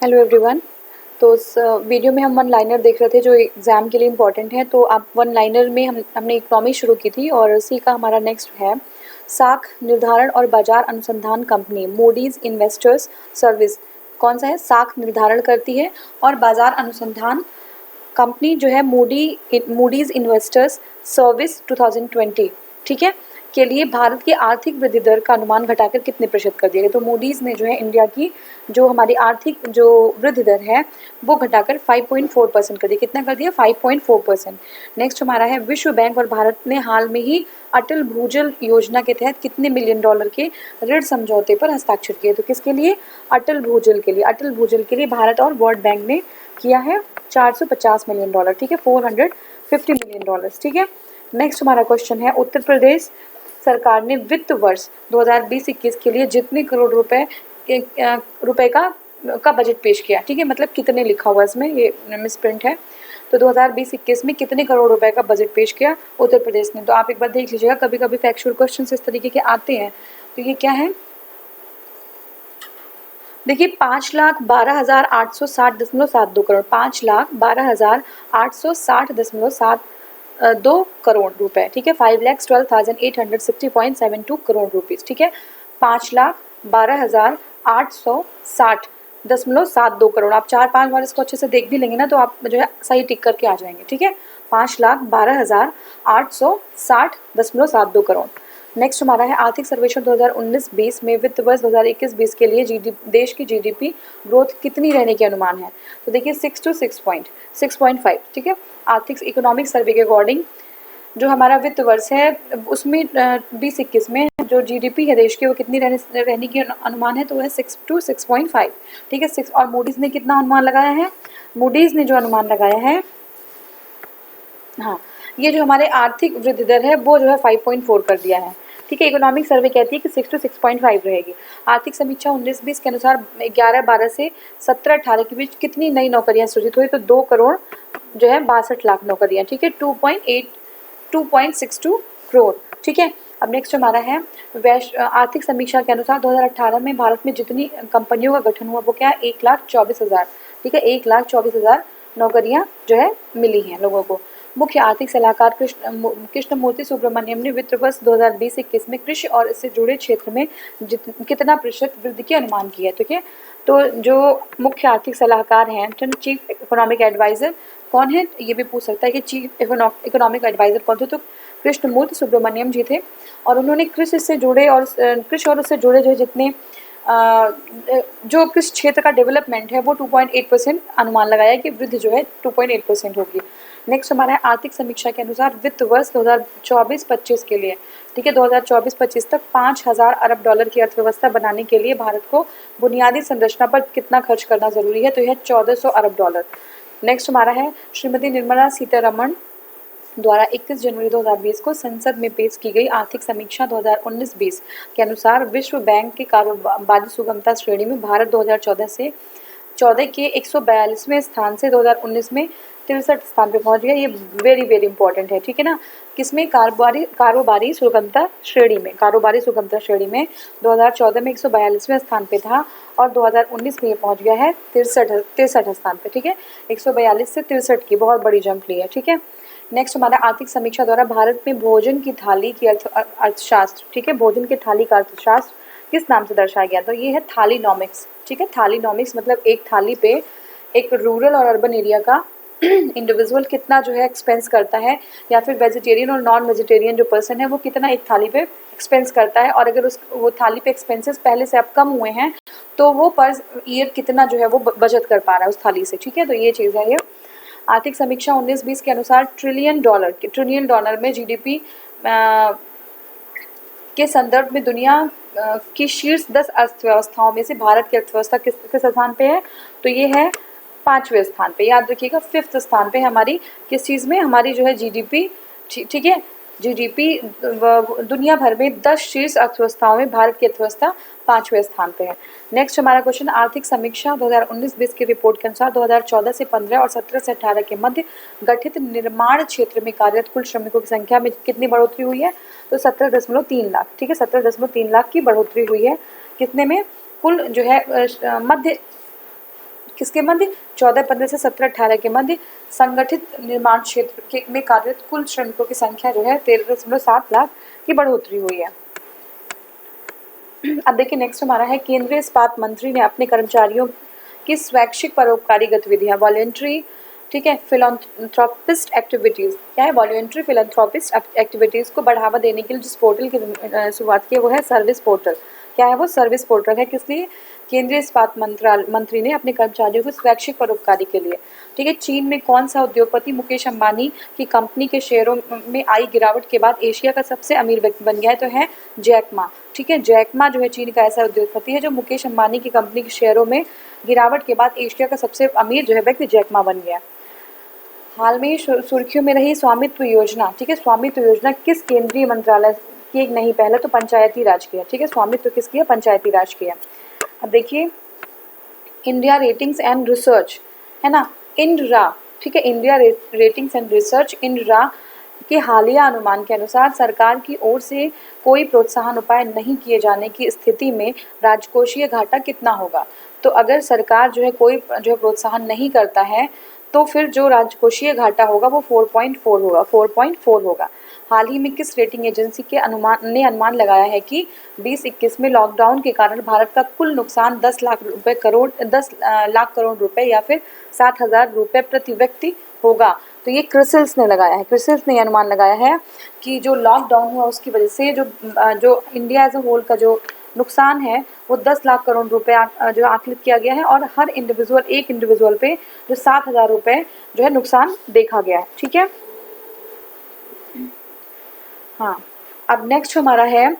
Hello everyone. तो इस video में हम वन लाइनर देख रहे थे जो एग्ज़ाम के लिए इम्पॉर्टेंट है। तो आप वन लाइनर में हमने इकोनॉमी शुरू की थी और उसी का हमारा नेक्स्ट है साख निर्धारण और बाजार अनुसंधान कंपनी मूडीज़ इन्वेस्टर्स सर्विस। कौन सा है? साख निर्धारण करती है और बाजार अनुसंधान कंपनी जो है मूडीज़ इन्वेस्टर्स सर्विस 2020, ठीक है, के लिए भारत की आर्थिक वृद्धि दर का अनुमान घटाकर कितने प्रतिशत कर दिया गया। तो मूडीज़ ने जो है इंडिया की जो हमारी आर्थिक जो वृद्धि दर है वो घटाकर 5.4% कर दिया। कितना कर दिया? 5.4%। नेक्स्ट हमारा है विश्व बैंक और भारत ने हाल में ही अटल भूजल योजना के तहत कितने मिलियन डॉलर के ऋण समझौते पर हस्ताक्षर किए। तो किसके लिए? अटल भूजल के लिए। अटल भूजल के लिए भारत और वर्ल्ड बैंक ने किया है 450 मिलियन डॉलर, ठीक है, 450 मिलियन डॉलर, ठीक है। नेक्स्ट हमारा क्वेश्चन है उत्तर प्रदेश सरकार ने वित्त वर्ष 2020-21 के लिए जितने करोड़ रुपए का बजट पेश किया, ठीक है, मतलब कितने लिखा हुआ इसमें, ये मिसप्रिंट है। तो 2020-21 में कितने करोड़ रुपए का बजट पेश किया उत्तर प्रदेश ने। तो आप एक बार देख लीजिएगा, कभी कभी फैक्चुअल क्वेश्चन इस तरीके के आते हैं। तो ये क्या है? देखिए 5,12,860.72 करोड़, 5,12,860.72 करोड़ रुपए, ठीक है, 5,12,860.72 करोड़ रुपीज, ठीक है, 5,12,860.72 करोड़। आप 4-5 बार इसको अच्छे से देख भी लेंगे ना तो आप जो है सही टिक करके आ जाएंगे, ठीक है, 5,12,860.72 करोड़। नेक्स्ट हमारा है आर्थिक सर्वेक्षण 2019-20 में वित्त वर्ष 2021-20 के लिए देश की जीडीपी ग्रोथ कितनी रहने के अनुमान है। तो देखिए 6 to 6.5, ठीक है। आर्थिक इकोनॉमिक सर्वे के अकॉर्डिंग जो हमारा वित्त वर्ष है उसमें 2021 में जो जीडीपी है देश की वो कितनी रहने की अनुमान है, तो वह 6 to 6.5, ठीक है, 6। और मूडीज़ ने कितना अनुमान लगाया है? मूडीज़ ने जो अनुमान लगाया है, हाँ, ये जो हमारे आर्थिक वृद्धि दर है वो जो है 5.4 कर दिया है, ठीक है। इकोनॉमिक सर्वे कहती है कि 6 to 6.5 रहेगी। आर्थिक समीक्षा 19-20 के अनुसार 11-12 से 17-18 के बीच कितनी नई नौकरियां सृजित हुई। तो 2 करोड़ जो है 62 लाख नौकरियां, ठीक है, 2.62 करोड़, ठीक है। अब नेक्स्ट हमारा है आर्थिक समीक्षा के अनुसार 2018 में भारत में जितनी कंपनियों का गठन हुआ वो क्या है? 1,24,000, ठीक है, 1,24,000 नौकरियां जो है मिली हैं लोगों को। मुख्य आर्थिक सलाहकार कृष्णमूर्ति सुब्रमण्यम ने वित्त वर्ष 2020-21 में कृषि और इससे जुड़े क्षेत्र में कितना प्रतिशत वृद्धि की अनुमान किया है, ठीक है। तो जो मुख्य आर्थिक सलाहकार हैं, चीफ इकोनॉमिक एडवाइजर कौन है, ये भी पूछ सकता है कि चीफ इकोनॉमिक एडवाइजर कौन थे। तो कृष्णमूर्ति सुब्रमण्यम जी थे और उन्होंने कृषि से जुड़े और उससे जुड़े जो जितने जो कृषि क्षेत्र का डेवलपमेंट है वो 2.8% अनुमान लगाया कि वृद्धि जो है 2.8% होगी। नेक्स्ट हमारा है आर्थिक समीक्षा के अनुसार वित्त वर्ष 2024-25 के लिए, ठीक है, 2024-25 तक 5,000 अरब डॉलर की अर्थव्यवस्था बनाने के लिए भारत को बुनियादी संरचना पर कितना खर्च करना जरूरी है। तो यह 1,400 अरब डॉलर। नेक्स्ट हमारा है श्रीमती निर्मला सीतारमण द्वारा 21 जनवरी 2020 को संसद में पेश की गई आर्थिक समीक्षा 2019-20 के अनुसार विश्व बैंक के कारोबारी सुगमता श्रेणी में भारत 2014 के 142वें स्थान से 2019 में 63 स्थान पे पहुंच गया। ये वेरी वेरी इंपॉर्टेंट है, ठीक है ना। किसमें? कारोबारी सुगमता श्रेणी में। कारोबारी सुगमता श्रेणी में 2014 में 142वें स्थान पे था और 2019 में ये पहुंच गया है 63 स्थान पे, ठीक है, 142 से 63 की बहुत बड़ी जंप ली है, ठीक है। नेक्स्ट हमारा आर्थिक समीक्षा द्वारा भारत में भोजन की थाली की अर्थशास्त्र, ठीक है, भोजन की थाली का अर्थशास्त्र किस नाम से दर्शाया गया। तो ये है थालीनॉमिक्स, ठीक है। थालीनॉमिक्स मतलब एक थाली पे एक रूरल और अर्बन एरिया का इंडिविजुअल कितना जो है एक्सपेंस करता है, या फिर वेजिटेरियन और नॉन वेजिटेरियन जो पर्सन है वो कितना एक थाली पे एक्सपेंस करता है, और अगर वो थाली पे एक्सपेंसेस पहले से अब कम हुए हैं तो वो पर ईयर कितना जो है वो बचत कर पा रहा है उस थाली से, ठीक है। तो ये चीज़ है ये। आर्थिक समीक्षा 19-20 के अनुसार ट्रिलियन डॉलर में जीडीपी के संदर्भ में दुनिया की शीर्ष 10 अर्थव्यवस्थाओं में से भारत की अर्थव्यवस्था किस स्थान पे है। तो ये है 5वें स्थान पे, याद रखिएगा, 5th स्थान पे हमारी किस चीज़ में, हमारी जो है जीडीपी, ठीक है, जीडीपी दुनिया भर में 10 शीर्ष अर्थव्यवस्थाओं में भारत की अर्थव्यवस्था 5वें स्थान पे है। नेक्स्ट हमारा क्वेश्चन आर्थिक समीक्षा 2019-20 की रिपोर्ट के अनुसार 2014 से 15 और 17 से 18 के मध्य गठित निर्माण क्षेत्र में कार्यरत कुल श्रमिकों की संख्या में कितनी बढ़ोतरी हुई है। तो 17.3 लाख, ठीक है, 17.3 लाख की बढ़ोतरी हुई है। कितने में? कुल जो है मध्य किसके मध्य? 14-15 से 17-18 के मध्य संगठित निर्माण क्षेत्र में कार्यरत कुल श्रमिकों की संख्या जो है 13.7 लाख की बढ़ोतरी हुई है। अब देखिए नेक्स्ट हमारा है, केंद्रीय इस्पात मंत्री ने अपने कर्मचारियों की स्वैच्छिक परोपकारी गतिविधियां वॉलेंट्री, ठीक है, फिलैंथ्रोपिस्ट एक्टिविटीज़, क्या है? वॉलेंट्री फिलैंथ्रोपिस्ट एक्टिविटीज़ को बढ़ावा देने के लिए जिस पोर्टल की शुरुआत की है वो है सर्विस पोर्टल। क्या है वो? सर्विस पोर्टल है। किस लिए? केंद्रीय इस्पात मंत्री ने अपने कर्मचारियों को स्वैच्छिक परोपकारी के लिए, ठीक है। चीन में कौन सा उद्योगपति मुकेश अंबानी की कंपनी के शेयरों में आई गिरावट के बाद एशिया का सबसे अमीर व्यक्ति बन गया है? तो है जैक मा, ठीक है। जैक मा जो है चीन का ऐसा उद्योगपति है जो मुकेश अंबानी की कंपनी के शेयरों में गिरावट के बाद एशिया का सबसे अमीर जो है व्यक्ति जैक मा बन गया। हाल में सुर्खियों में रही स्वामित्व योजना, ठीक है। स्वामित्व योजना किस केंद्रीय मंत्रालय की? एक नहीं, पहले तो पंचायती राज की है, ठीक है। स्वामित्व किसकी है? पंचायती राज की है। अब देखिए इंडिया रेटिंग्स एंड रिसर्च, है ना, इंडरा, ठीक है। इंडिया रेटिंग्स एंड रिसर्च इंडरा के हालिया अनुमान के अनुसार सरकार की ओर से कोई प्रोत्साहन उपाय नहीं किए जाने की स्थिति में राजकोषीय घाटा कितना होगा? तो अगर सरकार जो है कोई जो है प्रोत्साहन नहीं करता है तो फिर जो राजकोषीय घाटा होगा वो 4.4 होगा, 4.4 होगा। हाल ही में किस रेटिंग एजेंसी के अनुमान लगाया है कि 2021 में लॉकडाउन के कारण भारत का कुल नुकसान 10 लाख करोड़ रुपए या फिर 7,000 रुपये प्रति व्यक्ति होगा? तो ये क्रिसिल्स ने लगाया है, क्रिसिल्स ने अनुमान लगाया है कि जो लॉकडाउन हुआ उसकी वजह से जो इंडिया एज अ होल का जो नुकसान है वो 10 लाख करोड़ रुपए जो आकलित किया गया है और हर एक इंडिविजुअल पे जो 7,000 रुपये जो है नुकसान देखा गया है, ठीक है। हाँ, अब नेक्स्ट हमारा है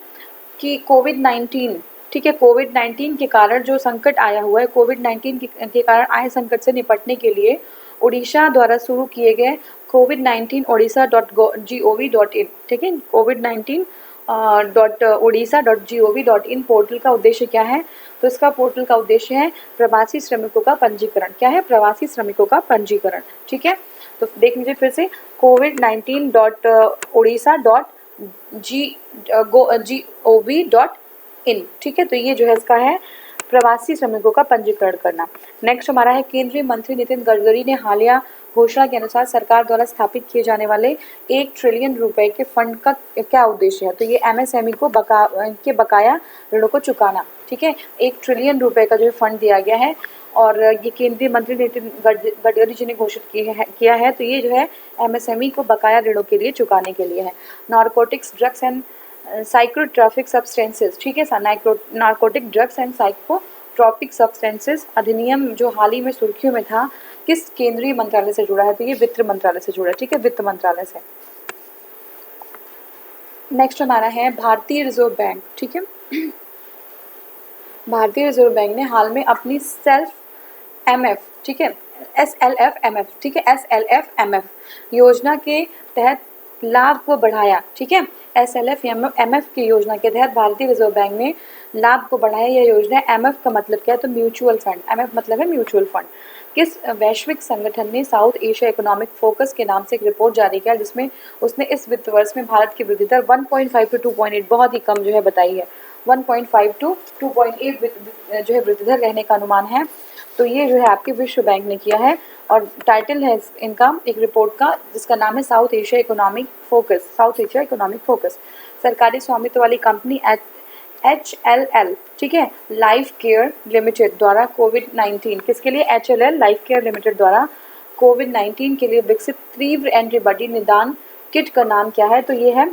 कि कोविड-19, ठीक है। कोविड-19 के कारण जो संकट आया हुआ है, कोविड-19 के कारण आए संकट से निपटने के लिए उड़ीसा द्वारा शुरू किए गए COVID-19 odisha.gov.in, ठीक है। covid19.odisha.gov.in पोर्टल का उद्देश्य क्या है? तो इसका पोर्टल का उद्देश्य है प्रवासी श्रमिकों का पंजीकरण। क्या है? प्रवासी श्रमिकों का पंजीकरण, ठीक है। तो देख लीजिए फिर से covid19.odisha.gov.in, ठीक है। तो ये जो है इसका है प्रवासी श्रमिकों का पंजीकरण करना। नेक्स्ट हमारा है केंद्रीय मंत्री नितिन गडकरी ने हालिया घोषणा के अनुसार सरकार द्वारा स्थापित किए जाने वाले 1 ट्रिलियन रुपए के फंड का क्या उद्देश्य है? तो ये MSME को बकाया ऋणों को चुकाना, ठीक है। 1 ट्रिलियन रुपए का जो फंड दिया गया है और ये केंद्रीय मंत्री नितिन गडकरी जी ने घोषित किया है। तो ये जो है MSME को बकाया ऋणों के लिए चुकाने के लिए है। Narcotics drugs and psychotropic substances, ठीक है। Narcotic drugs and psychotropic substances अधिनियम जो हाल ही में सुर्खियों में था किस केंद्रीय मंत्रालय से जुड़ा है? तो ये वित्त मंत्रालय से जुड़ा है, ठीक है, वित्त मंत्रालय से। नेक्स्ट हमारा है भारतीय रिजर्व बैंक, ठीक है। भारतीय रिजर्व बैंक ने हाल में अपनी सेल्फ MF, ठीक है, SLF-MF, ठीक है, SLF-MF योजना के तहत लाभ को बढ़ाया, ठीक है। SLF-MF की योजना के तहत भारतीय रिजर्व बैंक ने लाभ को बढ़ाया। यह योजना MF का मतलब क्या है? तो म्यूचुअल फंड, MF मतलब है म्यूचुअल फंड। किस वैश्विक संगठन ने साउथ एशिया इकोनॉमिक फोकस के नाम से एक रिपोर्ट जारी किया जिसमें उसने इस वित्त वर्ष में भारत की वृद्धि दर 1.5 to 2.8 बहुत ही कम जो है बताई है, 1.5 to 2.8 जो है वृद्धि दर रहने का अनुमान है। तो ये जो है आपके विश्व बैंक ने किया है और टाइटल है इनका एक रिपोर्ट का जिसका नाम है south Asia economic focus, south Asia economic focus. सरकारी स्वामित्व वाली कंपनी HLL, ठीक है, लाइफ केयर लिमिटेड द्वारा कोविड-19 किसके लिए? HLL लाइफ केयर लिमिटेड द्वारा कोविड-19 के लिए विकसित तीव्र एंटीबॉडी निदान किट का नाम क्या है? तो ये है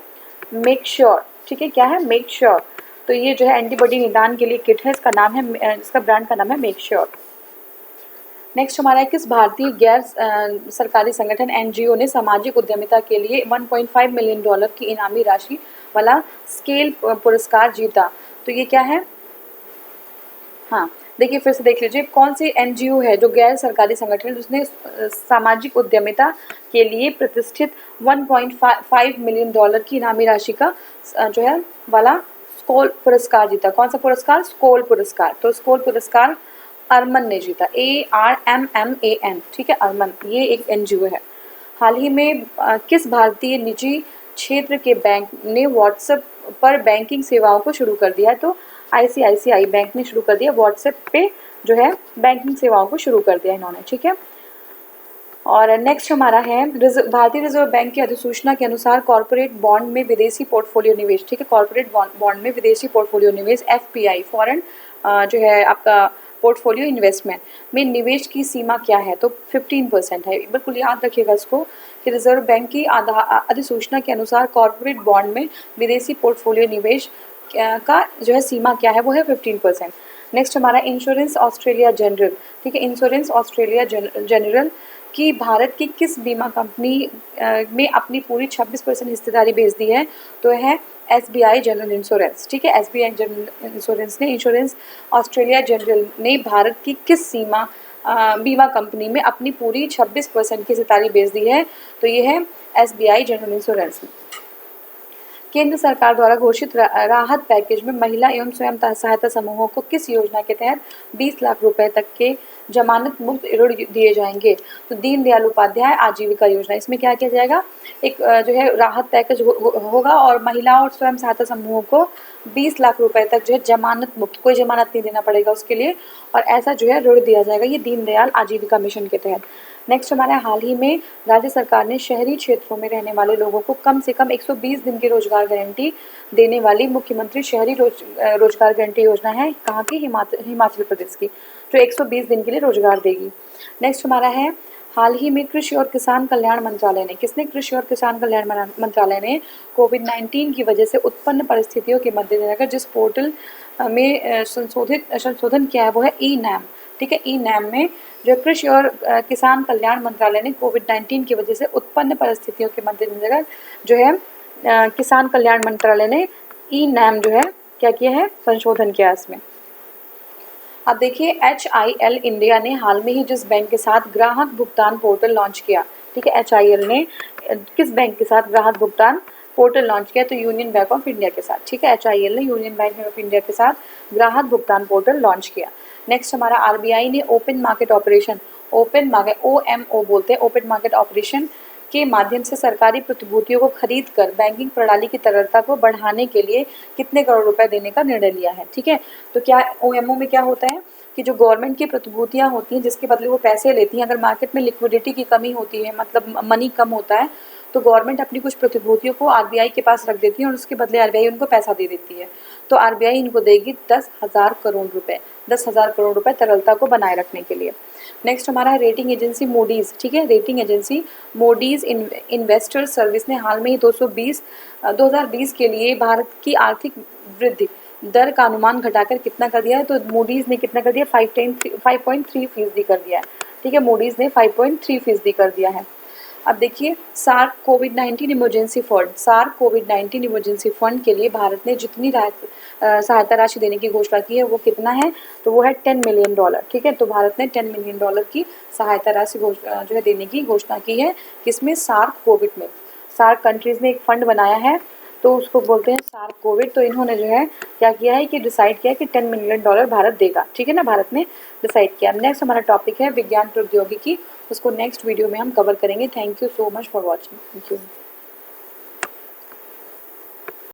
मेक श्योर, ठीक है। क्या है? Make sure. तो ये जो है एंटीबॉडी निदान के लिए किट है, इसका नाम है, इसका ब्रांड का नाम है मेक श्योर। नेक्स्ट हमारा है किस भारतीय गैर सरकारी संगठन NGO ने सामाजिक उद्यमिता के लिए $1.5 मिलियन की इनामी राशि वाला स्केल पुरस्कार जीता? तो ये क्या है? हाँ, देखिए फिर से देख लीजिए कौन सी NGO है जो गैर सरकारी संगठन जिसने सामाजिक उद्यमिता के लिए प्रतिष्ठित $1.5 मिलियन की इनामी राशि का जो है वाला स्कोल पुरस्कार जीता। कौन सा पुरस्कार? स्कोल पुरस्कार। तो स्कोल पुरस्कार अर्मन ने जीता, ARMMAN, ठीक है, अर्मन, ये एक NGO है। हाल ही में किस भारतीय निजी क्षेत्र के बैंक ने व्हाट्सएप पर बैंकिंग सेवाओं को शुरू कर दिया है? तो ICICI बैंक ने शुरू कर दिया, व्हाट्सएप पे जो है बैंकिंग सेवाओं को शुरू कर दिया इन्होंने, ठीक है। और नेक्स्ट हमारा है भारतीय रिजर्व बैंक की अधिसूचना के अनुसार कॉर्पोरेट बॉन्ड में विदेशी पोर्टफोलियो निवेश, ठीक है, कॉर्पोरेट बॉन्ड में विदेशी पोर्टफोलियो निवेश FPI फॉरेन जो है आपका पोर्टफोलियो इन्वेस्टमेंट में निवेश की सीमा क्या है, तो 15% है। बिल्कुल याद रखिएगा इसको कि रिजर्व बैंक की अधिसूचना के अनुसार कॉर्पोरेट बॉन्ड में विदेशी पोर्टफोलियो निवेश का जो है सीमा क्या है, वो है 15%। नेक्स्ट हमारा इंश्योरेंस ऑस्ट्रेलिया जनरल, ठीक है, इंश्योरेंस ऑस्ट्रेलिया जनरल कि भारत की किस बीमा कंपनी में अपनी पूरी 26% हिस्सेदारी बेच दी है, तो है SBI जनरल इंश्योरेंस, ठीक है। SBI जनरल इंश्योरेंस ने इंश्योरेंस ऑस्ट्रेलिया जनरल ने भारत की किस बीमा कंपनी में अपनी पूरी 26% की हिस्सेदारी बेच दी है, तो ये है SBI जनरल इंश्योरेंस। केंद्र सरकार द्वारा घोषित राहत पैकेज में महिला एवं स्वयं सहायता समूहों को किस योजना के तहत 20 लाख रुपए तक के जमानत मुक्त ऋण दिए जाएंगे, तो दीनदयाल उपाध्याय आजीविका योजना। इसमें क्या किया जाएगा, एक जो है राहत पैकेज होगा और महिला और स्वयं सहायता समूहों को 20 लाख रुपए तक जो है जमानत मुक्त, कोई जमानत नहीं देना पड़ेगा उसके लिए, और ऐसा जो है ऋण दिया जाएगा, ये दीनदयाल आजीविका मिशन के तहत। नेक्स्ट हमारा हाल ही में राज्य सरकार ने शहरी क्षेत्रों में रहने वाले लोगों को कम से कम 120 दिन की रोजगार गारंटी देने वाली मुख्यमंत्री शहरी रोजगार गारंटी योजना है, कहाँ की, हिमाचल प्रदेश की, जो 120 दिन के लिए रोजगार देगी। नेक्स्ट हमारा है हाल ही में कृषि और किसान कल्याण मंत्रालय ने, किसने, कृषि और किसान कल्याण मंत्रालय ने कोविड-19 की वजह से उत्पन्न परिस्थितियों के मद्देनजर जिस पोर्टल में संशोधन किया है वो है ई-नैम, ठीक है। ई-नैम में जो कृषि और किसान कल्याण मंत्रालय ने कोविड-19 की वजह से उत्पन्न परिस्थितियों के मद्देनजर जो है किसान कल्याण मंत्रालय ने ई-नैम जो है क्या किया है, संशोधन किया इसमें। अब देखिए HIL इंडिया ने हाल में ही जिस बैंक के साथ ग्राहक भुगतान पोर्टल लॉन्च किया, ठीक है, HIL ने किस बैंक के साथ ग्राहक भुगतान पोर्टल लॉन्च किया, तो यूनियन बैंक ऑफ इंडिया के साथ, ठीक है। HIL ने यूनियन बैंक ऑफ इंडिया के साथ ग्राहक भुगतान पोर्टल लॉन्च किया। नेक्स्ट हमारा RBI ने open market operation, open market OMO बोलते हैं, ओपन मार्केट ऑपरेशन के माध्यम से सरकारी प्रतिभूतियों को खरीद कर बैंकिंग प्रणाली की तरलता को बढ़ाने के लिए कितने करोड़ रुपए देने का निर्णय लिया है, ठीक है। तो क्या OMO में क्या होता है कि जो गवर्नमेंट की प्रतिभूतियां होती हैं जिसके बदले वो पैसे लेती हैं, अगर मार्केट में लिक्विडिटी की कमी होती है, मतलब मनी कम होता है, तो गवर्नमेंट अपनी कुछ प्रतिभूतियों को RBI के पास रख देती है और उसके बदले RBI उनको पैसा दे देती है, तो RBI इनको देगी 10,000 करोड़ रुपए, 10,000 करोड़ रुपए तरलता को बनाए रखने के लिए। नेक्स्ट हमारा है रेटिंग एजेंसी मूडीज़, ठीक है, rating agency Moody's investor service ने हाल में ही 2020 के लिए भारत की आर्थिक वृद्धि दर का अनुमान घटाकर कितना कर दिया है, तो मूडीज़ ने कितना कर दिया, 5.3% कर दिया है, ठीक है, मूडीज़ ने 5.3% कर दिया है। अब देखिए सार्क कोविड-19 इमरजेंसी फंड, सार्क कोविड-19 इमरजेंसी फंड के लिए भारत ने जितनी सहायता राशि देने की घोषणा की है वो कितना है, तो वो है $10 मिलियन, ठीक है। तो भारत ने $10 मिलियन की सहायता राशि जो है देने की घोषणा की है, किसमें, सार्क कोविड में। सार्क कंट्रीज़ ने एक फंड बनाया है तो उसको बोलते हैं सार्क कोविड, तो इन्होंने जो है क्या किया है कि डिसाइड किया है कि $10 मिलियन भारत देगा, ठीक है ना, भारत ने डिसाइड किया। नेक्स्ट हमारा टॉपिक है विज्ञान प्रौद्योगिकी, उसको नेक्स्ट वीडियो में हम कवर करेंगे। Thank you so much for watching, thank you.